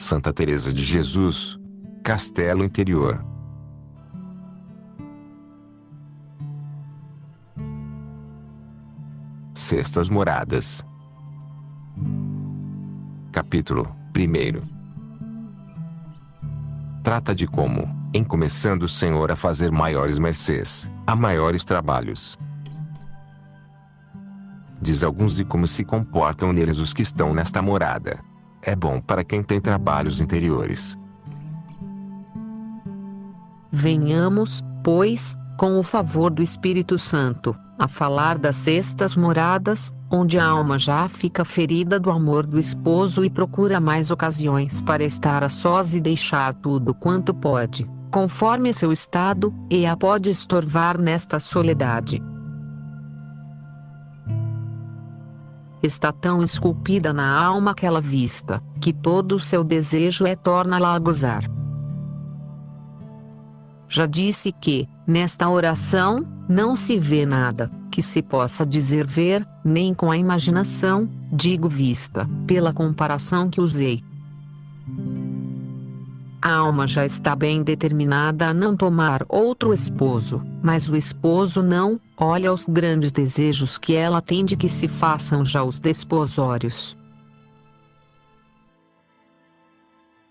Santa Teresa de Jesus, Castelo Interior. Sextas Moradas. Capítulo 1. Trata de como, em começando o Senhor a fazer maiores mercês, a maiores trabalhos. Diz alguns de como se comportam neles os que estão nesta morada. É bom para quem tem trabalhos interiores. Venhamos, pois, com o favor do Espírito Santo, a falar das sextas moradas, onde a alma já fica ferida do amor do esposo e procura mais ocasiões para estar a sós e deixar tudo quanto pode, conforme seu estado, e a pode estorvar nesta soledade. Está tão esculpida na alma aquela vista, que todo o seu desejo é torná-la a gozar. Já disse que, nesta oração, não se vê nada, que se possa dizer ver, nem com a imaginação, digo vista, pela comparação que usei. A alma já está bem determinada a não tomar outro esposo, mas o esposo não, olha os grandes desejos que ela tem de que se façam já os desposórios.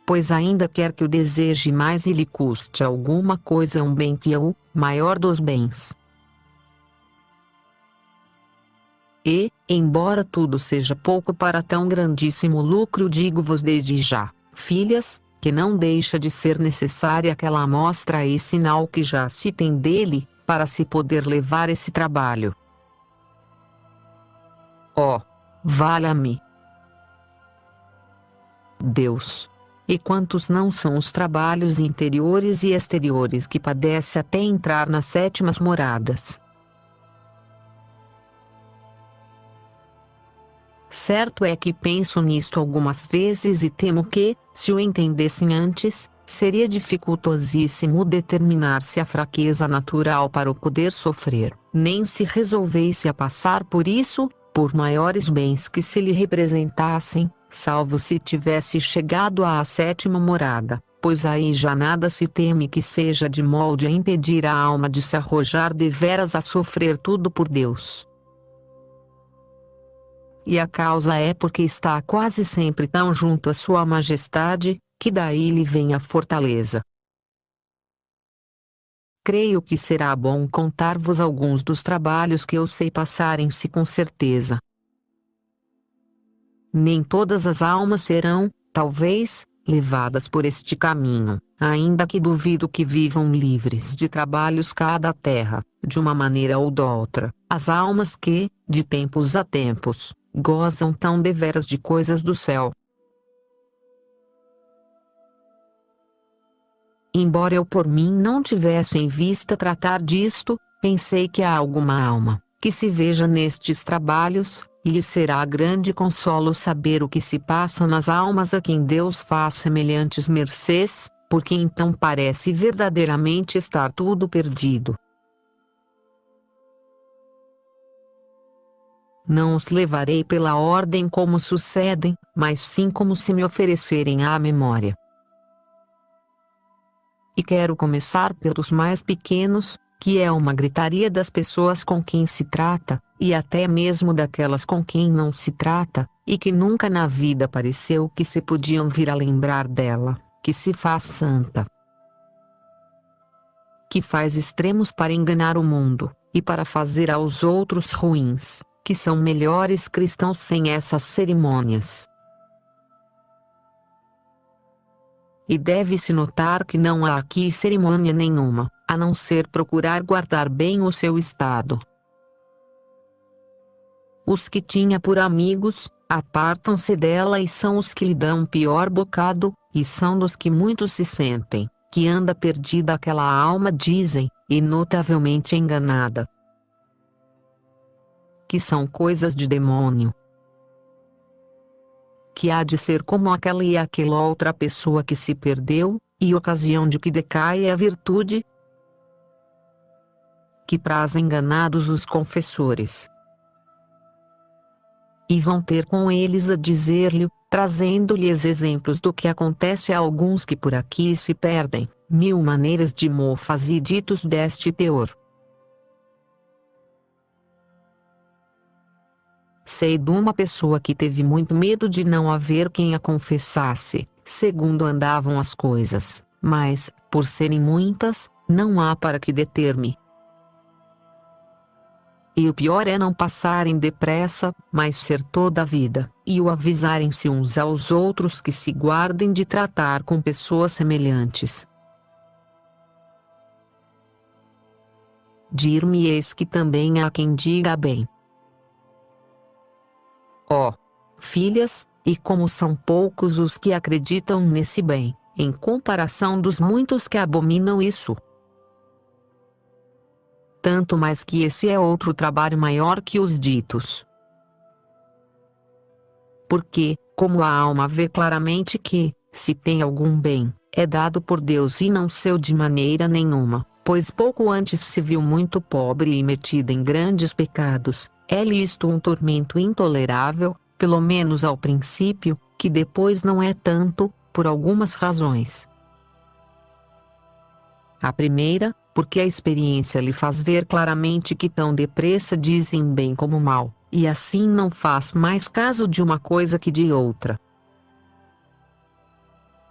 Pois ainda quer que o deseje mais e lhe custe alguma coisa um bem que é o maior dos bens. E, embora tudo seja pouco para tão grandíssimo lucro, digo-vos desde já, filhas, que não deixa de ser necessária aquela amostra e sinal que já se tem dele, para se poder levar esse trabalho. Oh, valha-me Deus! E quantos não são os trabalhos interiores e exteriores que padece até entrar nas sétimas moradas? Certo é que penso nisto algumas vezes e temo que, se o entendessem antes, seria dificultosíssimo determinar-se a fraqueza natural para o poder sofrer, nem se resolvesse a passar por isso, por maiores bens que se lhe representassem, salvo se tivesse chegado à sétima morada, pois aí já nada se teme que seja de molde a impedir a alma de se arrojar deveras a sofrer tudo por Deus. E a causa é porque está quase sempre tão junto a Sua Majestade, que daí lhe vem a fortaleza. Creio que será bom contar-vos alguns dos trabalhos que eu sei passarem-se com certeza. Nem todas as almas serão, talvez, levadas por este caminho, ainda que duvido que vivam livres de trabalhos cá da terra, de uma maneira ou da outra, as almas que, de tempos a tempos, gozam tão deveras de coisas do céu. Embora eu por mim não tivesse em vista tratar disto, pensei que há alguma alma, que se veja nestes trabalhos, e lhe será grande consolo saber o que se passa nas almas a quem Deus faz semelhantes mercês, porque então parece verdadeiramente estar tudo perdido. Não os levarei pela ordem como sucedem, mas sim como se me oferecerem à memória. E quero começar pelos mais pequenos, que é uma gritaria das pessoas com quem se trata, e até mesmo daquelas com quem não se trata, e que nunca na vida pareceu que se podiam vir a lembrar dela, que se faz santa, que faz extremos para enganar o mundo, e para fazer aos outros ruins, que são melhores cristãos sem essas cerimônias. E deve-se notar que não há aqui cerimônia nenhuma, a não ser procurar guardar bem o seu estado. Os que tinha por amigos, apartam-se dela e são os que lhe dão pior bocado, e são dos que muitos se sentem, que anda perdida aquela alma, dizem, e notavelmente enganada, que são coisas de demônio, que há de ser como aquela e aquela outra pessoa que se perdeu, e ocasião de que decaia a virtude, que praz enganados os confessores. e vão ter com eles a dizer-lhe, trazendo-lhes exemplos do que acontece a alguns que por aqui se perdem, 1000 maneiras de mofas e ditos deste teor. Sei de uma pessoa que teve muito medo de não haver quem a confessasse, segundo andavam as coisas, mas, por serem muitas, não há para que deter-me. E o pior é não passarem depressa, mas ser toda a vida, e o avisarem-se uns aos outros que se guardem de tratar com pessoas semelhantes. Dir-me-eis que também há quem diga bem. Ó, filhas, e como são poucos os que acreditam nesse bem, em comparação dos muitos que abominam isso. Tanto mais que esse é outro trabalho maior que os ditos. Porque, como a alma vê claramente que, se tem algum bem, é dado por Deus e não seu de maneira nenhuma, pois pouco antes se viu muito pobre e metida em grandes pecados, é-lhe isto um tormento intolerável, pelo menos ao princípio, que depois não é tanto, por algumas razões. A primeira, porque a experiência lhe faz ver claramente que tão depressa dizem bem como mal, e assim não faz mais caso de uma coisa que de outra.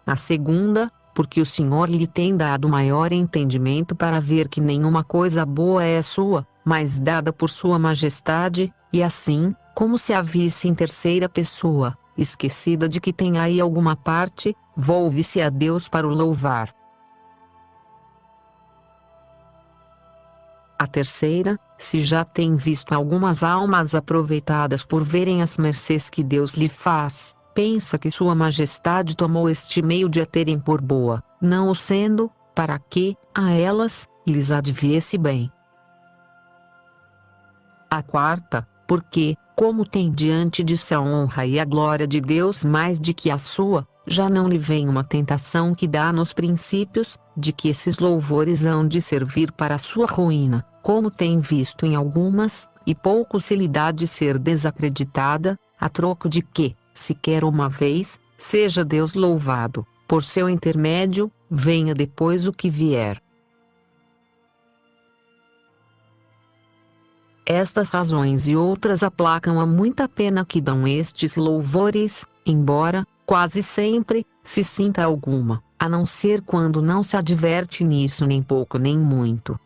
A segunda, porque o Senhor lhe tem dado maior entendimento para ver que nenhuma coisa boa é sua, mas dada por sua majestade, e assim, como se a visse em terceira pessoa, esquecida de que tem aí alguma parte, volve-se a Deus para o louvar. A terceira, se já tem visto algumas almas aproveitadas por verem as mercês que Deus lhe faz, pensa que sua majestade tomou este meio de a terem por boa, não o sendo, para que, a elas, lhes adviesse bem. A quarta, porque, como tem diante de si a honra e a glória de Deus mais de que a sua, já não lhe vem uma tentação que dá nos princípios, de que esses louvores hão de servir para a sua ruína, como tem visto em algumas, e pouco se lhe dá de ser desacreditada, a troco de que, sequer uma vez, seja Deus louvado, por seu intermédio, venha depois o que vier. Estas razões e outras aplacam a muita pena que dão estes louvores, embora, quase sempre, se sinta alguma, a não ser quando não se adverte nisso nem pouco nem muito.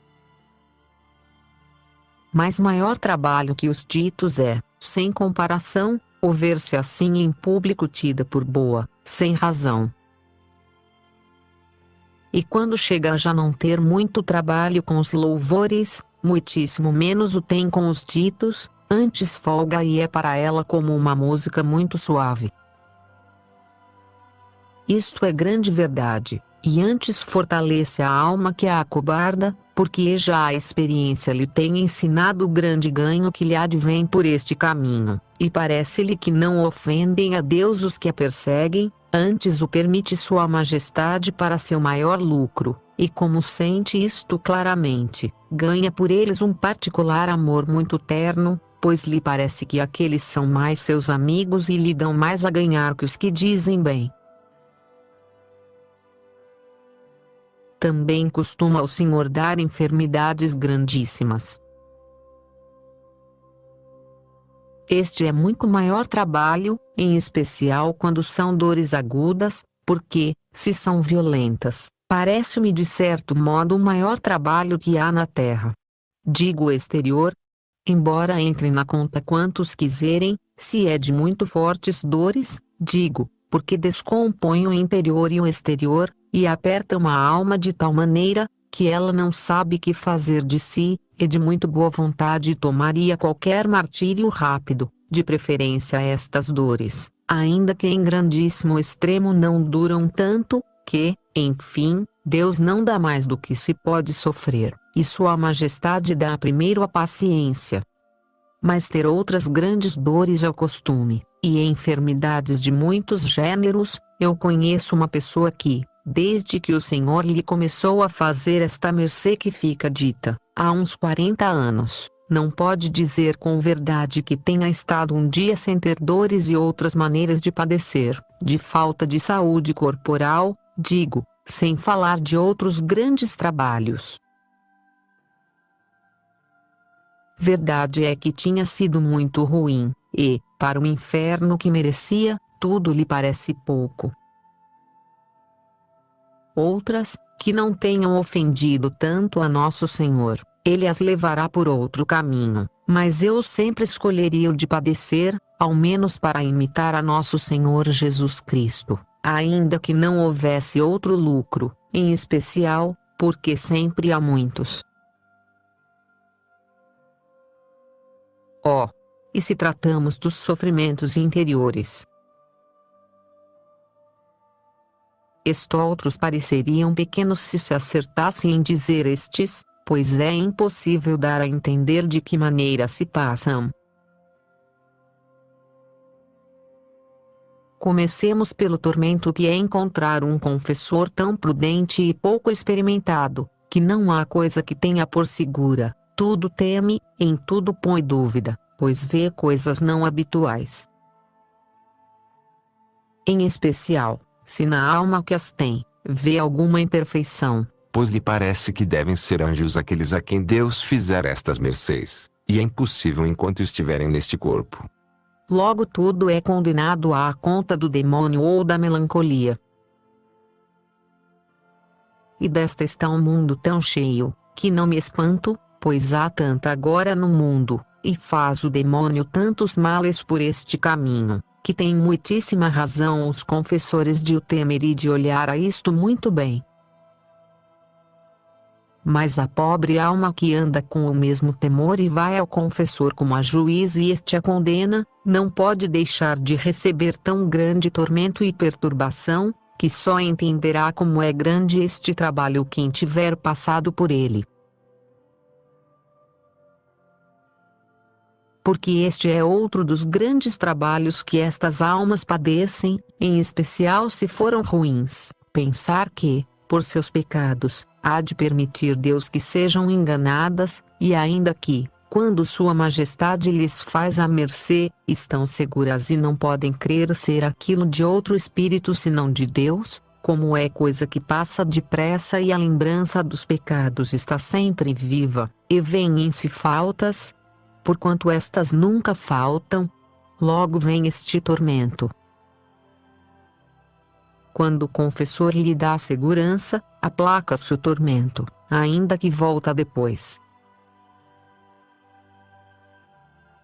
Mas maior trabalho que os ditos é, sem comparação, o ver-se assim em público tida por boa, sem razão. E quando chega a já não ter muito trabalho com os louvores, muitíssimo menos o tem com os ditos, antes folga e é para ela como uma música muito suave. Isto é grande verdade, e antes fortalece a alma que a acobarda, porque já a experiência lhe tem ensinado o grande ganho que lhe advém por este caminho, e parece-lhe que não ofendem a Deus os que a perseguem, antes o permite sua majestade para seu maior lucro, e como sente isto claramente, ganha por eles um particular amor muito terno, pois lhe parece que aqueles são mais seus amigos e lhe dão mais a ganhar que os que dizem bem. Também costuma o Senhor dar enfermidades grandíssimas. Este é muito maior trabalho, em especial quando são dores agudas, porque, se são violentas, parece-me de certo modo o maior trabalho que há na terra. Digo exterior, embora entrem na conta quantos quiserem, se é de muito fortes dores, digo, porque descompõe o interior e o exterior, e apertam a alma de tal maneira, que ela não sabe que fazer de si, e de muito boa vontade tomaria qualquer martírio rápido, de preferência a estas dores, ainda que em grandíssimo extremo não duram tanto, que, enfim, Deus não dá mais do que se pode sofrer, e sua majestade dá primeiro a paciência. Mas ter outras grandes dores é o costume, e enfermidades de muitos gêneros. Eu conheço uma pessoa que, desde que o Senhor lhe começou a fazer esta mercê que fica dita, há uns 40 anos, não pode dizer com verdade que tenha estado um dia sem ter dores e outras maneiras de padecer, de falta de saúde corporal, digo, sem falar de outros grandes trabalhos. Verdade é que tinha sido muito ruim, e, para o inferno que merecia, tudo lhe parece pouco. Outras, que não tenham ofendido tanto a Nosso Senhor, Ele as levará por outro caminho, mas eu sempre escolheria o de padecer, ao menos para imitar a Nosso Senhor Jesus Cristo, ainda que não houvesse outro lucro, em especial, porque sempre há muitos. Oh! E se tratamos dos sofrimentos interiores? Outros pareceriam pequenos se acertassem em dizer estes, pois é impossível dar a entender de que maneira se passam. Comecemos pelo tormento que é encontrar um confessor tão prudente e pouco experimentado, que não há coisa que tenha por segura, tudo teme, em tudo põe dúvida, pois vê coisas não habituais. Em especial, se na alma que as tem, vê alguma imperfeição, pois lhe parece que devem ser anjos aqueles a quem Deus fizer estas mercês, e é impossível enquanto estiverem neste corpo. Logo tudo é condenado à conta do demônio ou da melancolia. E desta está um mundo tão cheio, que não me espanto, pois há tanta agora no mundo, e faz o demônio tantos males por este caminho, que tem muitíssima razão os confessores de o temer e de olhar a isto muito bem. Mas a pobre alma que anda com o mesmo temor e vai ao confessor como a juiz e este a condena, não pode deixar de receber tão grande tormento e perturbação, que só entenderá como é grande este trabalho quem tiver passado por ele. Porque este é outro dos grandes trabalhos que estas almas padecem, em especial se foram ruins, pensar que, por seus pecados, há de permitir Deus que sejam enganadas, e ainda que, quando Sua Majestade lhes faz a mercê, estão seguras e não podem crer ser aquilo de outro espírito senão de Deus, como é coisa que passa depressa e a lembrança dos pecados está sempre viva, e vêm-se faltas, porquanto estas nunca faltam, logo vem este tormento. Quando o confessor lhe dá segurança, aplaca-se o tormento, ainda que volta depois.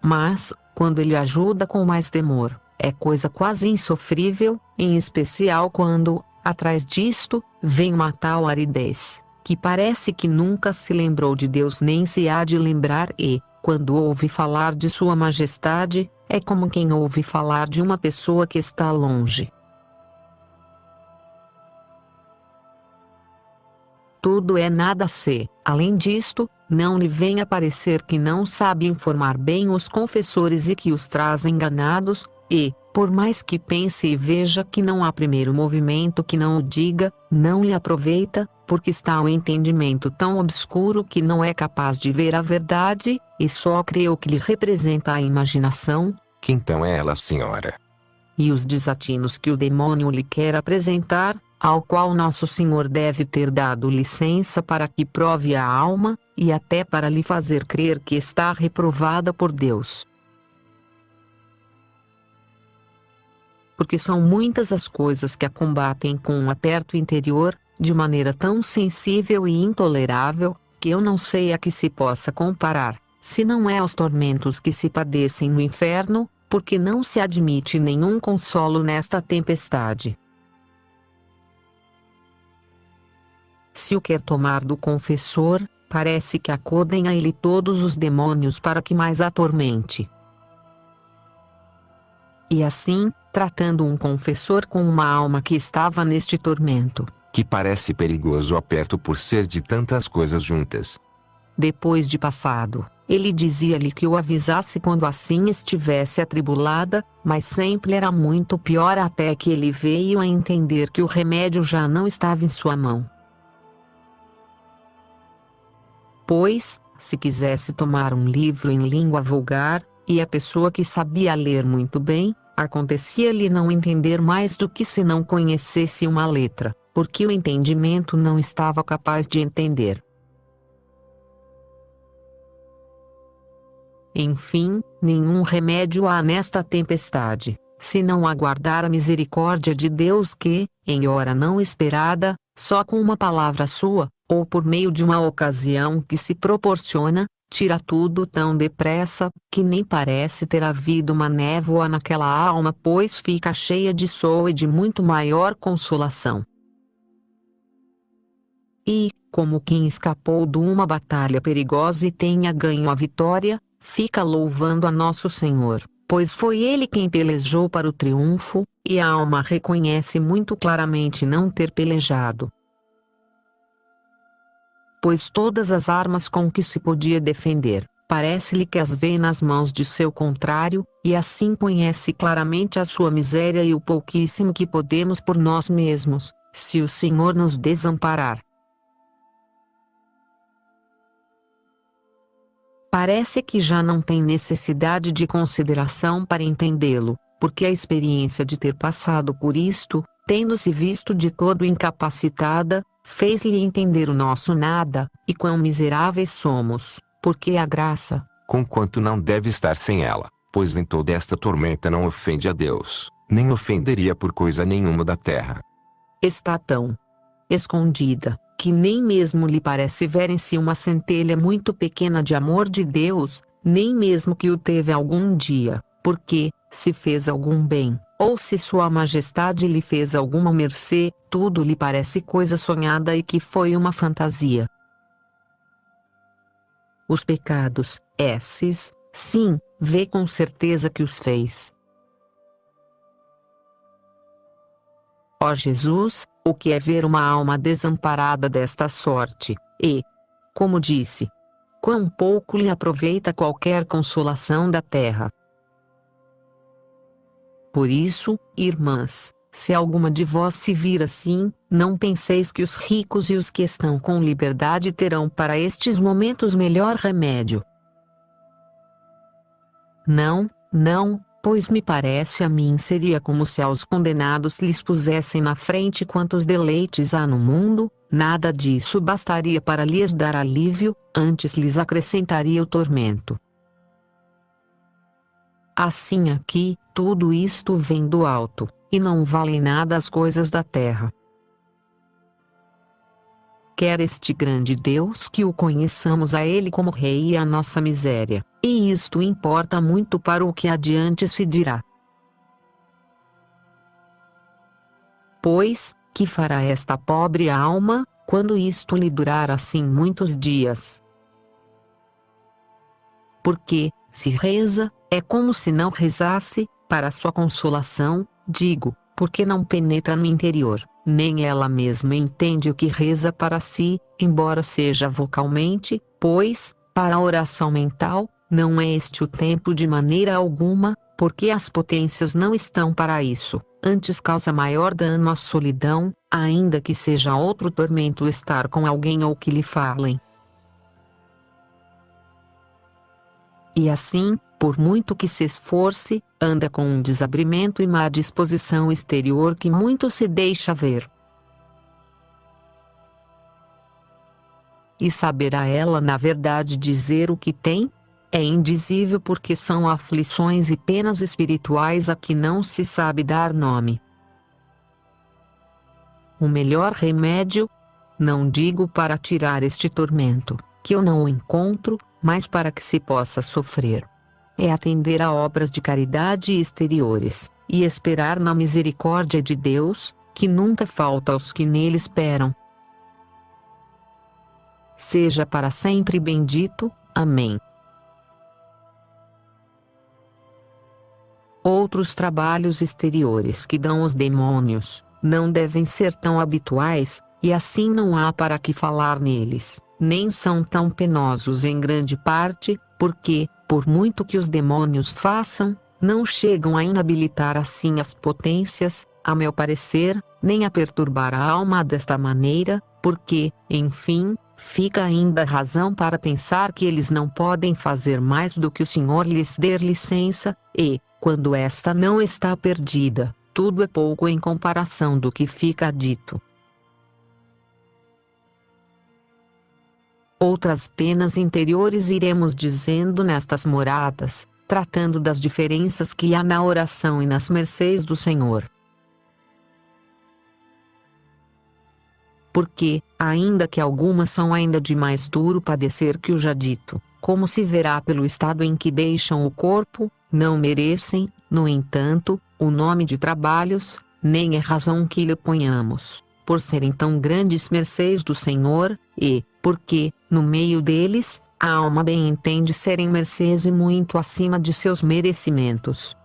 Mas, quando ele ajuda com mais temor, é coisa quase insofrível, em especial quando, atrás disto, vem uma tal aridez, que parece que nunca se lembrou de Deus nem se há de lembrar e, quando ouve falar de Sua Majestade, é como quem ouve falar de uma pessoa que está longe. Tudo é nada se, além disto, não lhe venha parecer que não sabe informar bem os confessores e que os traz enganados, e, por mais que pense e veja que não há primeiro movimento que não o diga, não lhe aproveita, porque está o entendimento tão obscuro que não é capaz de ver a verdade, e só crê o que lhe representa a imaginação. Que então é ela a senhora. E os desatinos que o demônio lhe quer apresentar, ao qual Nosso Senhor deve ter dado licença para que prove a alma, e até para lhe fazer crer que está reprovada por Deus. Porque são muitas as coisas que a combatem com um aperto interior, de maneira tão sensível e intolerável, que eu não sei a que se possa comparar, se não é aos tormentos que se padecem no inferno, porque não se admite nenhum consolo nesta tempestade. Se o quer tomar do confessor, parece que acodem a ele todos os demônios para que mais atormente. E assim, tratando um confessor com uma alma que estava neste tormento, que parece perigoso aperto por ser de tantas coisas juntas. Depois de passado, ele dizia-lhe que o avisasse quando assim estivesse atribulada, mas sempre era muito pior até que ele veio a entender que o remédio já não estava em sua mão. Pois, se quisesse tomar um livro em língua vulgar, e a pessoa que sabia ler muito bem, acontecia-lhe não entender mais do que se não conhecesse uma letra, porque o entendimento não estava capaz de entender. Enfim, nenhum remédio há nesta tempestade, senão aguardar a misericórdia de Deus que, em hora não esperada, só com uma palavra sua, ou por meio de uma ocasião que se proporciona, tira tudo tão depressa, que nem parece ter havido uma névoa naquela alma, pois fica cheia de sol e de muito maior consolação. E, como quem escapou de uma batalha perigosa e tenha ganho a vitória, fica louvando a nosso Senhor, pois foi Ele quem pelejou para o triunfo, e a alma reconhece muito claramente não ter pelejado. Pois todas as armas com que se podia defender, parece-lhe que as vê nas mãos de seu contrário, e assim conhece claramente a sua miséria e o pouquíssimo que podemos por nós mesmos, se o Senhor nos desamparar. Parece que já não tem necessidade de consideração para entendê-lo, porque a experiência de ter passado por isto, tendo-se visto de todo incapacitada, fez-lhe entender o nosso nada, e quão miseráveis somos, porque a graça, conquanto não deve estar sem ela, pois em toda esta tormenta não ofende a Deus, nem ofenderia por coisa nenhuma da terra. Está tão escondida, que nem mesmo lhe parece ver em si uma centelha muito pequena de amor de Deus, nem mesmo que o teve algum dia, porque, se fez algum bem, ou se Sua Majestade lhe fez alguma mercê, tudo lhe parece coisa sonhada e que foi uma fantasia. Os pecados, esses, sim, vê com certeza que os fez. Ó Jesus, o que é ver uma alma desamparada desta sorte, e, como disse, quão pouco lhe aproveita qualquer consolação da terra. Por isso, irmãs, se alguma de vós se vir assim, não penseis que os ricos e os que estão com liberdade terão para estes momentos melhor remédio. Não, não, pois me parece a mim seria como se aos condenados lhes pusessem na frente quantos deleites há no mundo, nada disso bastaria para lhes dar alívio, antes lhes acrescentaria o tormento. Assim aqui, tudo isto vem do alto, e não valem nada as coisas da terra. Quer este grande Deus que o conheçamos a Ele como Rei e a nossa miséria, e isto importa muito para o que adiante se dirá. Pois, que fará esta pobre alma, quando isto lhe durar assim muitos dias? Porque, se reza, é como se não rezasse, para sua consolação, digo, porque não penetra no interior, nem ela mesma entende o que reza para si, embora seja vocalmente, pois, para a oração mental, não é este o tempo de maneira alguma, porque as potências não estão para isso, antes causa maior dano à solidão, ainda que seja outro tormento estar com alguém ou que lhe falem. E assim, por muito que se esforce, anda com um desabrimento e má disposição exterior que muito se deixa ver. E saberá ela na verdade dizer o que tem? É indizível porque são aflições e penas espirituais a que não se sabe dar nome. O melhor remédio? Não digo para tirar este tormento, que eu não o encontro, mas para que se possa sofrer. É atender a obras de caridade exteriores, e esperar na misericórdia de Deus, que nunca falta aos que nele esperam. Seja para sempre bendito, amém. Outros trabalhos exteriores que dão os demônios, não devem ser tão habituais, e assim não há para que falar neles, nem são tão penosos em grande parte, porque, por muito que os demônios façam, não chegam a inabilitar assim as potências, a meu parecer, nem a perturbar a alma desta maneira, porque, enfim, Fica ainda razão para pensar que eles não podem fazer mais do que o Senhor lhes der licença, e, quando esta não está perdida, tudo é pouco em comparação do que fica dito. Outras penas interiores iremos dizendo nestas moradas, tratando das diferenças que há na oração e nas mercês do Senhor. Porque, ainda que algumas são ainda de mais duro padecer que o já dito, como se verá pelo estado em que deixam o corpo, não merecem, no entanto, o nome de trabalhos, nem é razão que lhe ponhamos, por serem tão grandes mercês do Senhor, e, porque, no meio deles, a alma bem entende serem mercês e muito acima de seus merecimentos.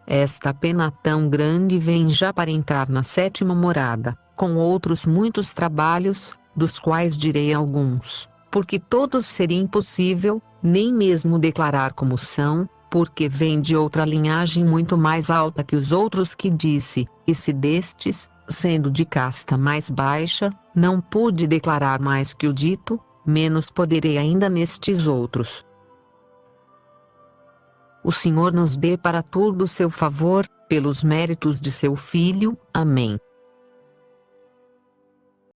Esta pena tão grande vem já para entrar na sétima morada, com outros muitos trabalhos, dos quais direi alguns, porque todos seria impossível, nem mesmo declarar como são, porque vem de outra linhagem muito mais alta que os outros que disse, e se destes, sendo de casta mais baixa, não pude declarar mais que o dito, menos poderei ainda nestes outros. O Senhor nos dê para tudo o seu favor, pelos méritos de seu Filho. Amém.